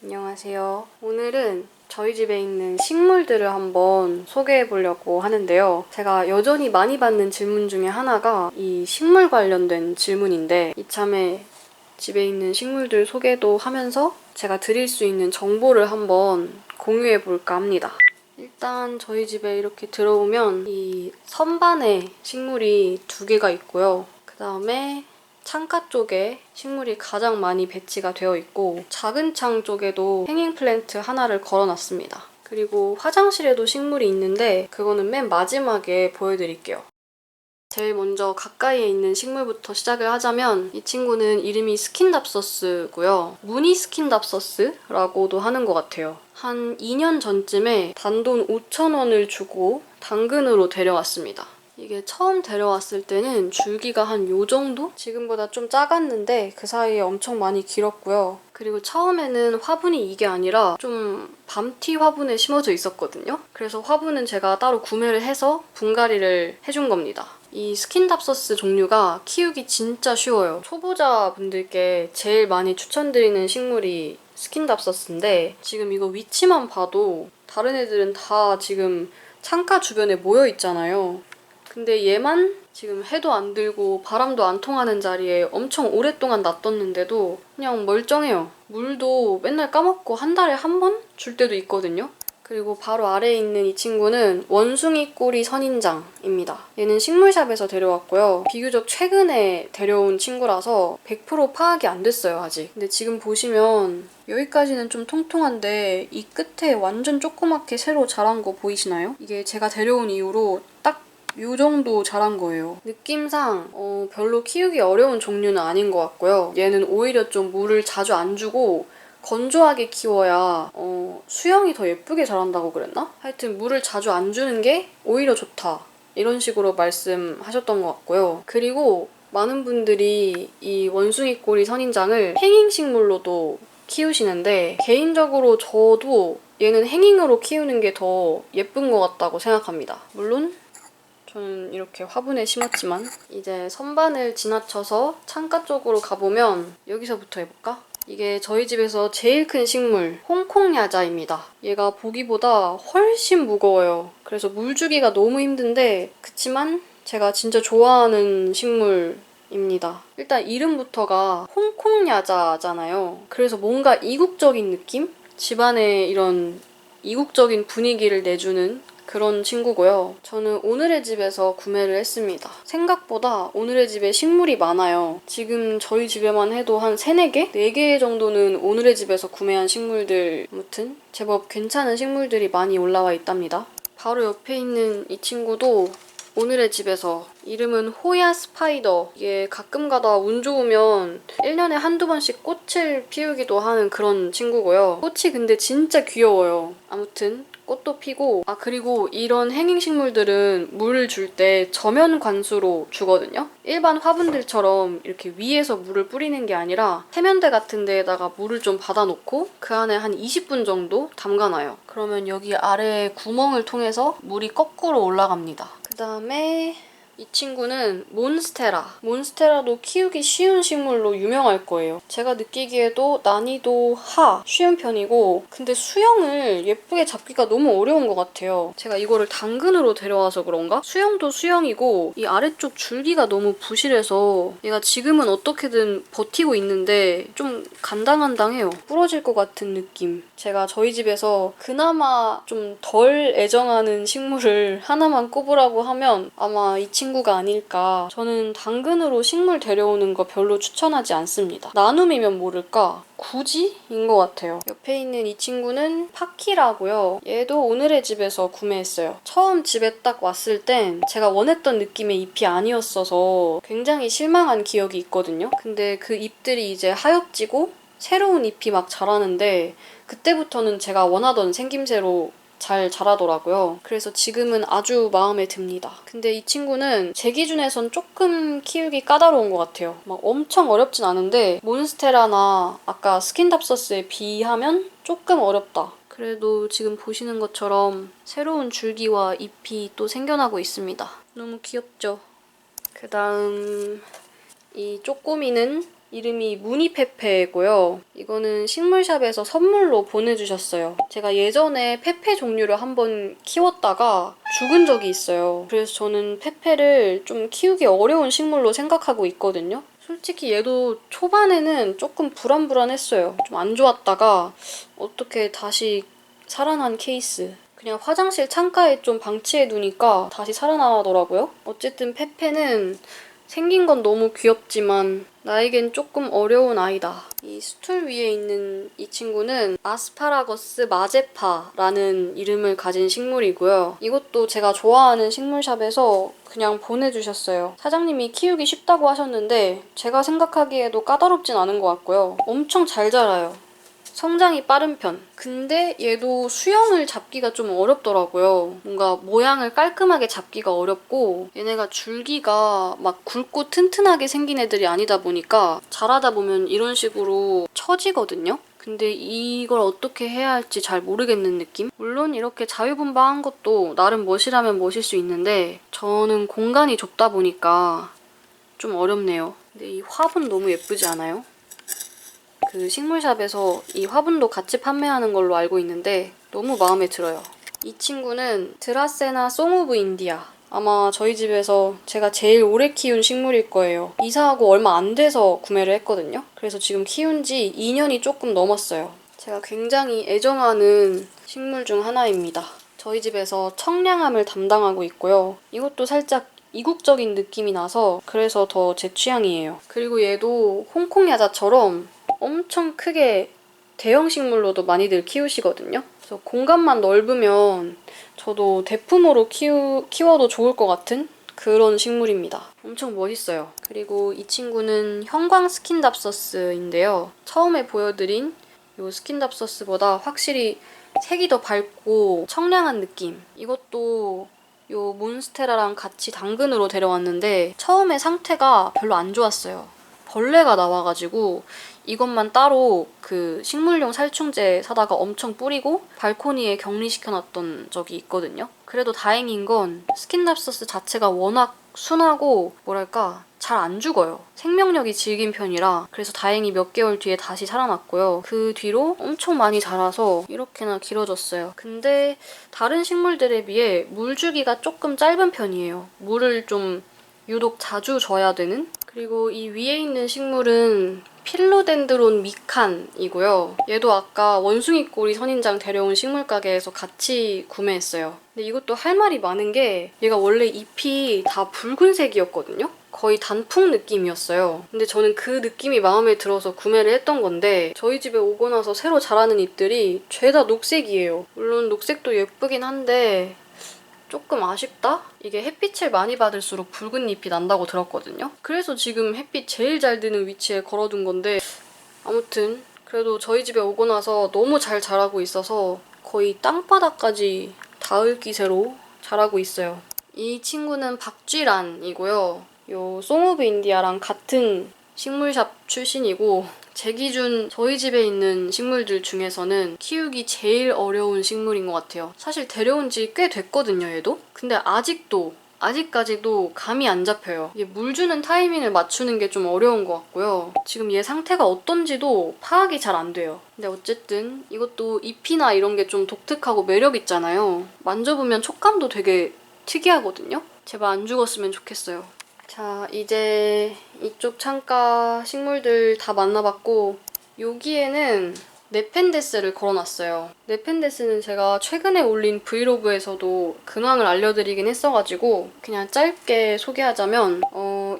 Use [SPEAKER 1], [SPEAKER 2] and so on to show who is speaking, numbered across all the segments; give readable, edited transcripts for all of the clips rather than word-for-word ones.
[SPEAKER 1] 안녕하세요. 오늘은 저희 집에 있는 식물들을 한번 소개해 보려고 하는데요. 제가 여전히 많이 받는 질문 중에 하나가 이 식물 관련된 질문인데 이참에 집에 있는 식물들 소개도 하면서 제가 드릴 수 있는 정보를 한번 공유해 볼까 합니다. 일단 저희 집에 이렇게 들어오면 이 선반에 식물이 2개가 있고요. 그 다음에 창가 쪽에 식물이 가장 많이 배치가 되어 있고 작은 창 쪽에도 행잉 플랜트 하나를 걸어놨습니다. 그리고 화장실에도 식물이 있는데 그거는 맨 마지막에 보여드릴게요. 제일 먼저 가까이에 있는 식물부터 시작을 하자면 이 친구는 이름이 스킨답서스고요. 무늬 스킨답서스라고도 하는 것 같아요. 한 2년 전쯤에 단돈 5,000원을 주고 당근으로 데려왔습니다. 이게 처음 데려왔을 때는 줄기가 한 요 정도? 지금보다 좀 작았는데 그 사이에 엄청 많이 길었고요. 그리고 처음에는 화분이 이게 아니라 좀 밤티 화분에 심어져 있었거든요. 그래서 화분은 제가 따로 구매를 해서 분갈이를 해준 겁니다. 이 스킨답서스 종류가 키우기 진짜 쉬워요. 초보자분들께 제일 많이 추천드리는 식물이 스킨답서스인데 지금 이거 위치만 봐도 다른 애들은 다 지금 창가 주변에 모여 있잖아요. 근데 얘만 지금 해도 안 들고 바람도 안 통하는 자리에 엄청 오랫동안 놔뒀는데도 그냥 멀쩡해요. 물도 맨날 까먹고 한 달에 한 번 줄 때도 있거든요. 그리고 바로 아래에 있는 이 친구는 원숭이 꼬리 선인장입니다. 얘는 식물샵에서 데려왔고요. 비교적 최근에 데려온 친구라서 100% 파악이 안 됐어요, 아직. 근데 지금 보시면 여기까지는 좀 통통한데 이 끝에 완전 조그맣게 새로 자란 거 보이시나요? 이게 제가 데려온 이후로 딱 이 정도 자란 거예요. 느낌상 별로 키우기 어려운 종류는 아닌 것 같고요. 얘는 오히려 좀 물을 자주 안 주고 건조하게 키워야 수영이 더 예쁘게 자란다고 그랬나? 하여튼 물을 자주 안 주는 게 오히려 좋다. 이런 식으로 말씀하셨던 것 같고요. 그리고 많은 분들이 이 원숭이 꼬리 선인장을 행잉식물로도 키우시는데 개인적으로 저도 얘는 행잉으로 키우는 게 더 예쁜 것 같다고 생각합니다. 물론 저는 이렇게 화분에 심었지만 이제 선반을 지나쳐서 창가 쪽으로 가보면 여기서부터 해볼까? 이게 저희 집에서 제일 큰 식물 홍콩야자입니다. 얘가 보기보다 훨씬 무거워요. 그래서 물 주기가 너무 힘든데 그치만 제가 진짜 좋아하는 식물입니다. 일단 이름부터가 홍콩야자잖아요. 그래서 뭔가 이국적인 느낌? 집안에 이런 이국적인 분위기를 내주는 그런 친구고요. 저는 오늘의 집에서 구매를 했습니다. 생각보다 오늘의 집에 식물이 많아요. 지금 저희 집에만 해도 한 3, 4개? 4개 정도는 오늘의 집에서 구매한 식물들, 아무튼 제법 괜찮은 식물들이 많이 올라와 있답니다. 바로 옆에 있는 이 친구도 오늘의 집에서 이름은 호야 스파이더. 이게 가끔 가다 운 좋으면 1년에 한두 번씩 꽃을 피우기도 하는 그런 친구고요. 꽃이 근데 진짜 귀여워요. 아무튼 꽃도 피고 그리고 이런 행잉식물들은 물을 줄 때 저면 관수로 주거든요. 일반 화분들처럼 이렇게 위에서 물을 뿌리는 게 아니라 세면대 같은 데에다가 물을 좀 받아놓고 그 안에 한 20분 정도 담가놔요. 그러면 여기 아래에 구멍을 통해서 물이 거꾸로 올라갑니다. 그 다음에 이 친구는 몬스테라. 몬스테라도 키우기 쉬운 식물로 유명할 거예요. 제가 느끼기에도 난이도 쉬운 편이고 근데 수영을 예쁘게 잡기가 너무 어려운 것 같아요. 제가 이거를 당근으로 데려와서 그런가? 수영도 수영이고 이 아래쪽 줄기가 너무 부실해서 얘가 지금은 어떻게든 버티고 있는데 좀 간당간당해요. 부러질 것 같은 느낌. 제가 저희 집에서 그나마 좀 덜 애정하는 식물을 하나만 꼽으라고 하면 아마 이 친구 친구가 아닐까. 저는 당근으로 식물 데려오는 거 별로 추천하지 않습니다. 나눔이면 모를까? 굳이인 것 같아요. 옆에 있는 이 친구는 파키라고요. 얘도 오늘의 집에서 구매했어요. 처음 집에 딱 왔을 땐 제가 원했던 느낌의 잎이 아니었어서 굉장히 실망한 기억이 있거든요. 근데 그 잎들이 이제 하엽지고 새로운 잎이 막 자라는데 그때부터는 제가 원하던 생김새로 잘 자라더라고요. 그래서 지금은 아주 마음에 듭니다. 근데 이 친구는 제 기준에선 조금 키우기 까다로운 것 같아요. 막 엄청 어렵진 않은데 몬스테라나 아까 스킨답서스에 비하면 조금 어렵다. 그래도 지금 보시는 것처럼 새로운 줄기와 잎이 또 생겨나고 있습니다. 너무 귀엽죠? 그 다음 이 쪼꼬미는 이름이 무늬페페고요. 이거는 식물샵에서 선물로 보내주셨어요. 제가 예전에 페페 종류를 한번 키웠다가 죽은 적이 있어요. 그래서 저는 페페를 좀 키우기 어려운 식물로 생각하고 있거든요. 솔직히 얘도 초반에는 조금 불안불안했어요. 좀 안 좋았다가 어떻게 다시 살아난 케이스. 그냥 화장실 창가에 좀 방치해 두니까 다시 살아나더라고요. 어쨌든 페페는 생긴 건 너무 귀엽지만 나에겐 조금 어려운 아이다. 이 스툴 위에 있는 이 친구는 아스파라거스 마제파라는 이름을 가진 식물이고요. 이것도 제가 좋아하는 식물샵에서 그냥 보내주셨어요. 사장님이 키우기 쉽다고 하셨는데 제가 생각하기에도 까다롭진 않은 것 같고요. 엄청 잘 자라요. 성장이 빠른 편. 근데 얘도 수영을 잡기가 좀 어렵더라고요. 뭔가 모양을 깔끔하게 잡기가 어렵고 얘네가 줄기가 막 굵고 튼튼하게 생긴 애들이 아니다 보니까 자라다 보면 이런 식으로 처지거든요. 근데 이걸 어떻게 해야 할지 잘 모르겠는 느낌? 물론 이렇게 자유분방한 것도 나름 멋이라면 멋일 수 있는데 저는 공간이 좁다 보니까 좀 어렵네요. 근데 이 화분 너무 예쁘지 않아요? 그 식물샵에서 이 화분도 같이 판매하는 걸로 알고 있는데 너무 마음에 들어요. 이 친구는 드라세나 송 오브 인디아. 아마 저희 집에서 제가 제일 오래 키운 식물일 거예요. 이사하고 얼마 안 돼서 구매를 했거든요. 그래서 지금 키운 지 2년이 조금 넘었어요. 제가 굉장히 애정하는 식물 중 하나입니다. 저희 집에서 청량함을 담당하고 있고요. 이것도 살짝 이국적인 느낌이 나서 그래서 더 제 취향이에요. 그리고 얘도 홍콩 야자처럼 엄청 크게 대형 식물로도 많이들 키우시거든요. 그래서 공간만 넓으면 저도 대품으로 키워도 좋을 것 같은 그런 식물입니다. 엄청 멋있어요. 그리고 이 친구는 형광 스킨답서스인데요. 처음에 보여드린 이 스킨답서스보다 확실히 색이 더 밝고 청량한 느낌. 이것도 요 몬스테라랑 같이 당근으로 데려왔는데 처음에 상태가 별로 안 좋았어요. 벌레가 나와가지고 이것만 따로 그 식물용 살충제 사다가 엄청 뿌리고 발코니에 격리시켜놨던 적이 있거든요. 그래도 다행인 건 스킨답서스 자체가 워낙 순하고 뭐랄까 잘 안 죽어요. 생명력이 질긴 편이라 그래서 다행히 몇 개월 뒤에 다시 살아났고요. 그 뒤로 엄청 많이 자라서 이렇게나 길어졌어요. 근데 다른 식물들에 비해 물 주기가 조금 짧은 편이에요. 물을 좀 유독 자주 줘야 되는? 그리고 이 위에 있는 식물은 필로덴드론 미칸이고요. 얘도 아까 원숭이꼬리 선인장 데려온 식물 가게에서 같이 구매했어요. 근데 이것도 할 말이 많은 게 얘가 원래 잎이 다 붉은색이었거든요? 거의 단풍 느낌이었어요. 근데 저는 그 느낌이 마음에 들어서 구매를 했던 건데 저희 집에 오고 나서 새로 자라는 잎들이 죄다 녹색이에요. 물론 녹색도 예쁘긴 한데 조금 아쉽다? 이게 햇빛을 많이 받을수록 붉은 잎이 난다고 들었거든요. 그래서 지금 햇빛 제일 잘 드는 위치에 걸어둔 건데 아무튼 그래도 저희 집에 오고 나서 너무 잘 자라고 있어서 거의 땅바닥까지 닿을 기세로 자라고 있어요. 이 친구는 박쥐란이고요. 요 송 오브 인디아랑 같은 식물샵 출신이고 제 기준 저희 집에 있는 식물들 중에서는 키우기 제일 어려운 식물인 것 같아요. 사실 데려온 지 꽤 됐거든요, 얘도. 근데 아직까지도 감이 안 잡혀요. 이게 물 주는 타이밍을 맞추는 게 좀 어려운 것 같고요. 지금 얘 상태가 어떤지도 파악이 잘 안 돼요. 근데 어쨌든 이것도 잎이나 이런 게 좀 독특하고 매력 있잖아요. 만져보면 촉감도 되게 특이하거든요. 제발 안 죽었으면 좋겠어요. 자, 이제 이쪽 창가 식물들 다 만나봤고 여기에는 네펜데스를 걸어놨어요. 네펜데스는 제가 최근에 올린 브이로그에서도 근황을 알려드리긴 했어가지고 그냥 짧게 소개하자면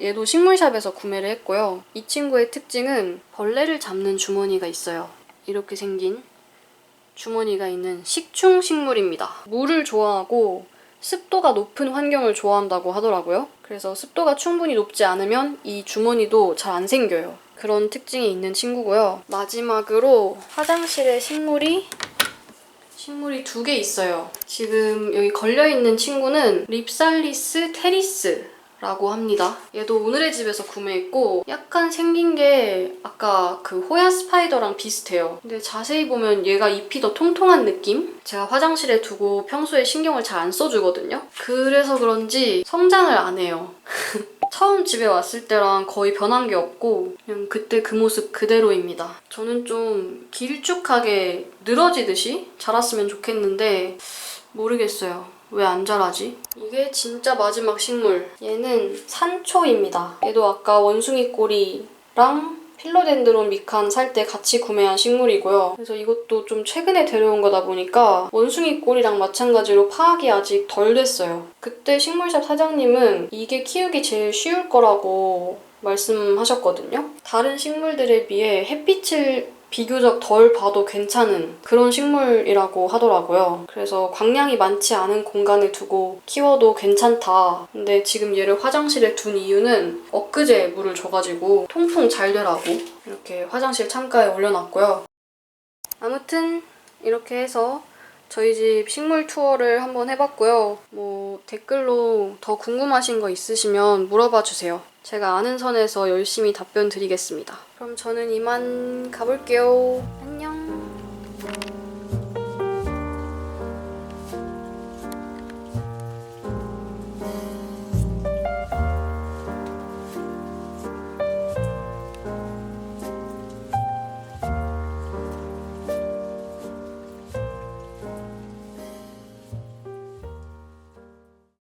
[SPEAKER 1] 얘도 식물샵에서 구매를 했고요. 이 친구의 특징은 벌레를 잡는 주머니가 있어요. 이렇게 생긴 주머니가 있는 식충 식물입니다. 물을 좋아하고 습도가 높은 환경을 좋아한다고 하더라고요. 그래서 습도가 충분히 높지 않으면 이 주머니도 잘 안 생겨요. 그런 특징이 있는 친구고요. 마지막으로 화장실에 식물이 2개 있어요. 지금 여기 걸려있는 친구는 립살리스 테리스라고 합니다. 얘도 오늘의 집에서 구매했고 약간 생긴 게 아까 그 호야 스파이더랑 비슷해요. 근데 자세히 보면 얘가 잎이 더 통통한 느낌? 제가 화장실에 두고 평소에 신경을 잘 안 써주거든요. 그래서 그런지 성장을 안 해요. 처음 집에 왔을 때랑 거의 변한 게 없고 그냥 그때 그 모습 그대로입니다. 저는 좀 길쭉하게 늘어지듯이 자랐으면 좋겠는데 모르겠어요. 왜 안 자라지? 이게 진짜 마지막 식물. 얘는 산초입니다. 얘도 아까 원숭이 꼬리랑 필로덴드론 미칸 살 때 같이 구매한 식물이고요. 그래서 이것도 좀 최근에 데려온 거다 보니까 원숭이 꼬리랑 마찬가지로 파악이 아직 덜 됐어요. 그때 식물샵 사장님은 이게 키우기 제일 쉬울 거라고 말씀하셨거든요. 다른 식물들에 비해 햇빛을 비교적 덜 봐도 괜찮은 그런 식물이라고 하더라고요. 그래서 광량이 많지 않은 공간에 두고 키워도 괜찮다. 근데 지금 얘를 화장실에 둔 이유는 엊그제 물을 줘가지고 통풍 잘 되라고 이렇게 화장실 창가에 올려놨고요. 아무튼 이렇게 해서 저희 집 식물 투어를 한번 해봤고요. 뭐 댓글로 더 궁금하신 거 있으시면 물어봐 주세요. 제가 아는 선에서 열심히 답변 드리겠습니다. 그럼 저는 이만 가볼게요. 안녕.